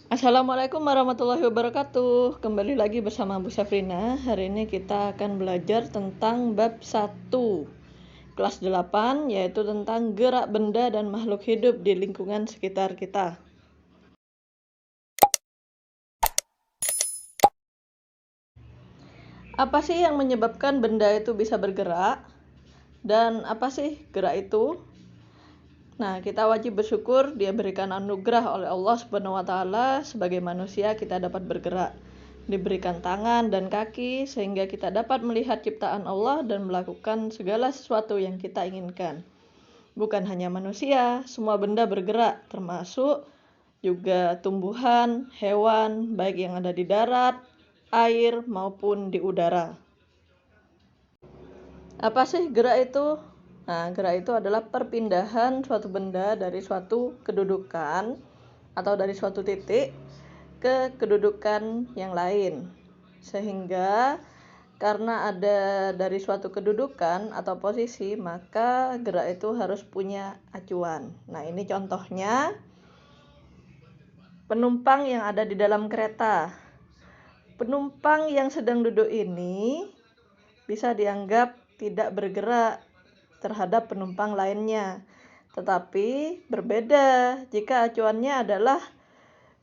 Assalamualaikum warahmatullahi wabarakatuh. Kembali lagi bersama Bu Syafrina. Hari ini kita akan belajar tentang bab 1 kelas 8, yaitu tentang gerak benda dan makhluk hidup di lingkungan sekitar kita. Apa sih yang menyebabkan benda itu bisa bergerak? Dan apa sih gerak itu? Nah, kita wajib bersyukur dia berikan anugerah oleh Allah Subhanahu wa taala sebagai manusia kita dapat bergerak. Diberikan tangan dan kaki sehingga kita dapat melihat ciptaan Allah dan melakukan segala sesuatu yang kita inginkan. Bukan hanya manusia, semua benda bergerak, termasuk juga tumbuhan, hewan, baik yang ada di darat, air maupun di udara. Apa sih gerak itu? Nah, gerak itu adalah perpindahan suatu benda dari suatu kedudukan atau dari suatu titik ke kedudukan yang lain. Sehingga karena ada dari suatu kedudukan atau posisi, maka gerak itu harus punya acuan. Nah, ini contohnya penumpang yang ada di dalam kereta. Penumpang yang sedang duduk ini bisa dianggap tidak bergerak terhadap penumpang lainnya. Tetapi berbeda jika acuannya adalah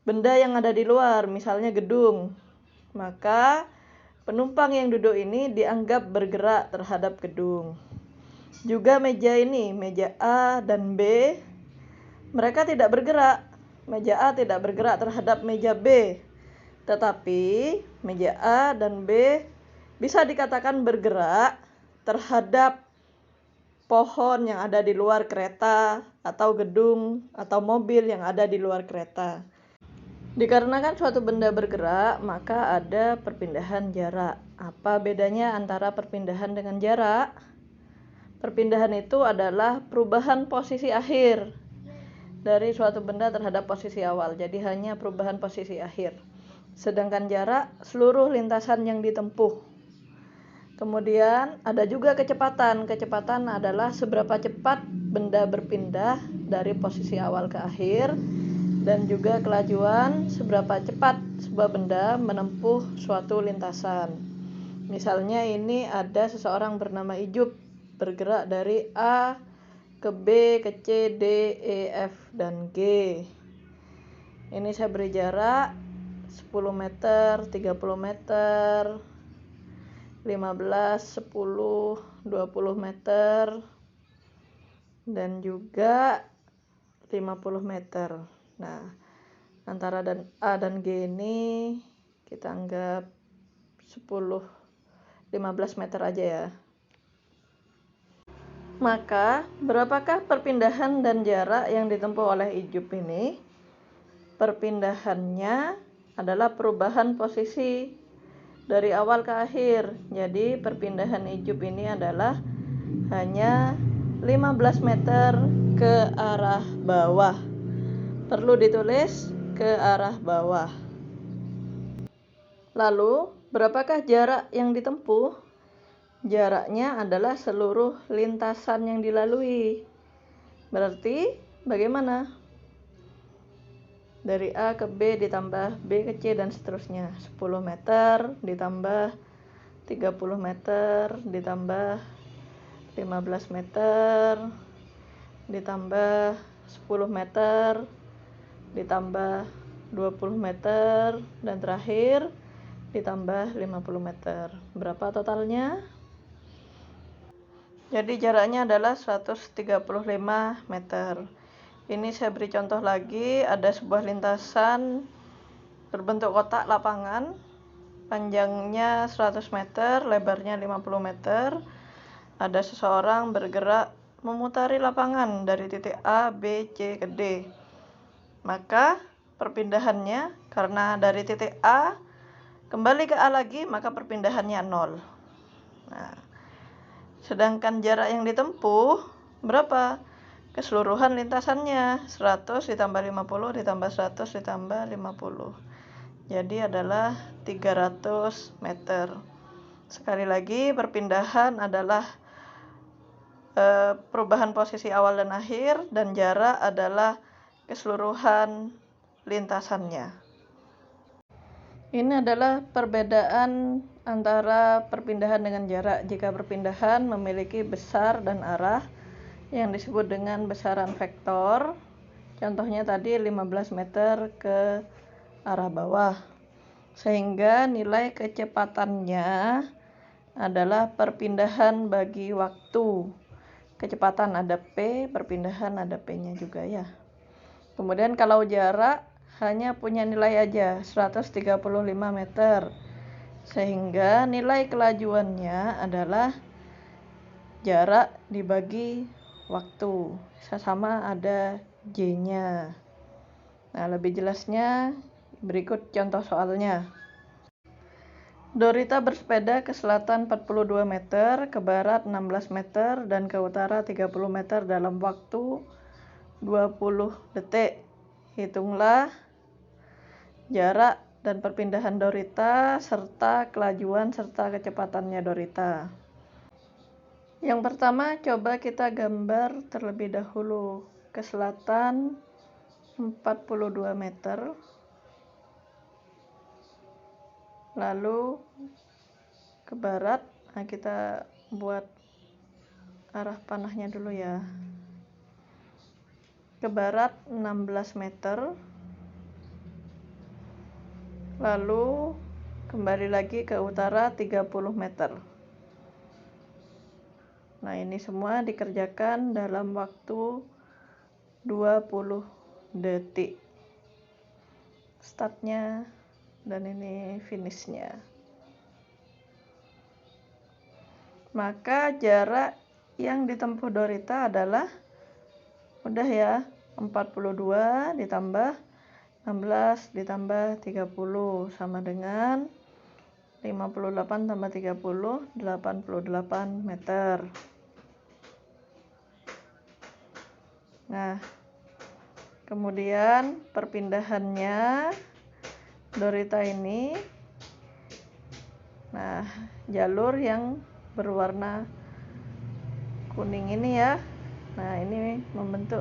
benda yang ada di luar, misalnya gedung. Maka penumpang yang duduk ini dianggap bergerak terhadap gedung. Juga meja ini, meja A dan B, mereka tidak bergerak. Meja A tidak bergerak terhadap meja B. Tetapi meja A dan B bisa dikatakan bergerak terhadap pohon yang ada di luar kereta atau gedung atau mobil yang ada di luar kereta. Dikarenakan suatu benda bergerak, maka ada perpindahan jarak. Apa bedanya antara perpindahan dengan jarak? Perpindahan itu adalah perubahan posisi akhir dari suatu benda terhadap posisi awal. Jadi hanya perubahan posisi akhir. Sedangkan jarak seluruh lintasan yang ditempuh. Kemudian ada juga kecepatan. Kecepatan adalah seberapa cepat benda berpindah dari posisi awal ke akhir, dan juga kelajuan seberapa cepat sebuah benda menempuh suatu lintasan. Misalnya ini ada seseorang bernama Ijup bergerak dari A ke B ke C, D, E, F, dan G. Ini saya beri jarak 10 meter, 30 meter, 15, 10, 20 meter, dan juga 50 meter. Nah, antara A dan G ini kita anggap 10, 15 meter aja ya. Maka, berapakah perpindahan dan jarak yang ditempuh oleh Ijup ini? Perpindahannya adalah perubahan posisi dari awal ke akhir. Jadi perpindahan Ijup ini adalah hanya 15 meter ke arah bawah. Perlu ditulis ke arah bawah. Lalu, berapakah jarak yang ditempuh? Jaraknya adalah seluruh lintasan yang dilalui. Berarti bagaimana? Dari A ke B ditambah B ke C dan seterusnya. 10 meter ditambah 30 meter ditambah 15 meter ditambah 10 meter ditambah 20 meter dan terakhir ditambah 50 meter. Berapa totalnya? Jadi jaraknya adalah 135 meter. Ini saya beri contoh lagi, ada sebuah lintasan berbentuk kotak lapangan, panjangnya 100 meter, lebarnya 50 meter. Ada seseorang bergerak memutari lapangan dari titik A, B, C ke D. Maka perpindahannya, karena dari titik A kembali ke A lagi, maka perpindahannya 0. Nah, sedangkan jarak yang ditempuh berapa? Keseluruhan lintasannya 100 ditambah 50 ditambah 100 ditambah 50. Jadi adalah 300 meter. Sekali lagi, perpindahan adalah perubahan posisi awal dan akhir, dan jarak adalah keseluruhan lintasannya. Ini adalah perbedaan antara perpindahan dengan jarak. Jika perpindahan memiliki besar dan arah yang disebut dengan besaran vektor. Contohnya tadi 15 meter ke arah bawah. Sehingga nilai kecepatannya adalah perpindahan bagi waktu. Kecepatan ada P, perpindahan ada P-nya juga ya. Kemudian kalau jarak hanya punya nilai aja 135 meter. Sehingga nilai kelajuannya adalah jarak dibagi waktu. Sama ada J-nya. Nah, lebih jelasnya berikut contoh soalnya. Dorita bersepeda ke selatan 42 meter, ke barat 16 meter, dan ke utara 30 meter dalam waktu 20 detik. Hitunglah jarak dan perpindahan Dorita serta kelajuan serta kecepatannya Dorita. Yang pertama, coba kita gambar terlebih dahulu. Ke selatan 42 meter. Lalu ke barat, nah kita buat arah panahnya dulu ya. Ke barat 16 meter. Lalu kembali lagi ke utara 30 meter. Nah, ini semua dikerjakan dalam waktu 20 detik. Startnya dan ini finishnya. Maka jarak yang ditempuh Dorita adalah udah ya, 42 ditambah 16 ditambah 30 sama dengan 58 tambah 30, 88 meter. Nah, kemudian perpindahannya Dorita ini, nah jalur yang berwarna kuning ini ya, nah ini membentuk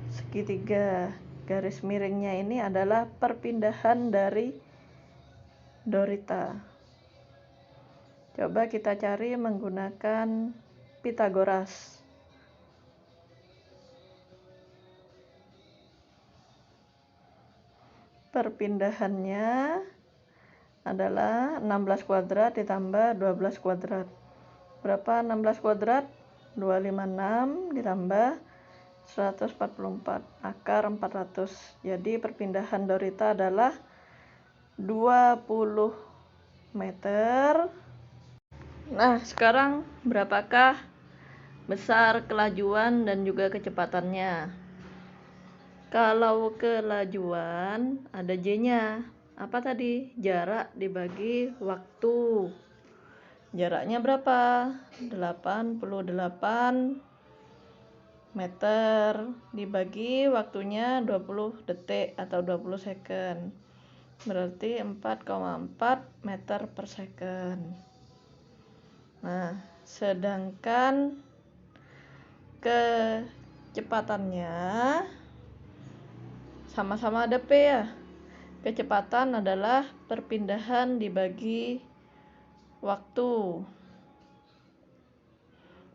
segitiga. Garis miringnya ini adalah perpindahan dari Dorita. Coba kita cari menggunakan Pitagoras. Perpindahannya adalah 16 kuadrat ditambah 12 kuadrat. Berapa 16 kuadrat? 256 ditambah 144 akar 400. Jadi perpindahan Dorita adalah 20 meter. Nah, sekarang berapakah besar kelajuan dan juga kecepatannya? Kalau kelajuan ada J-nya. Apa tadi? Jarak dibagi waktu. Jaraknya berapa? 88 meter dibagi waktunya 20 detik atau 20 second. Berarti 4,4 meter per second. Nah, sedangkan kecepatannya sama-sama ada P ya. Kecepatan adalah perpindahan dibagi waktu.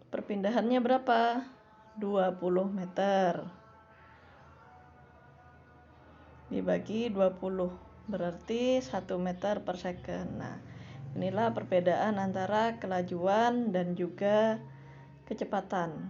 Perpindahannya berapa? 20 meter. Dibagi 20. Berarti 1 meter per second. Nah, inilah perbedaan antara kelajuan dan juga kecepatan.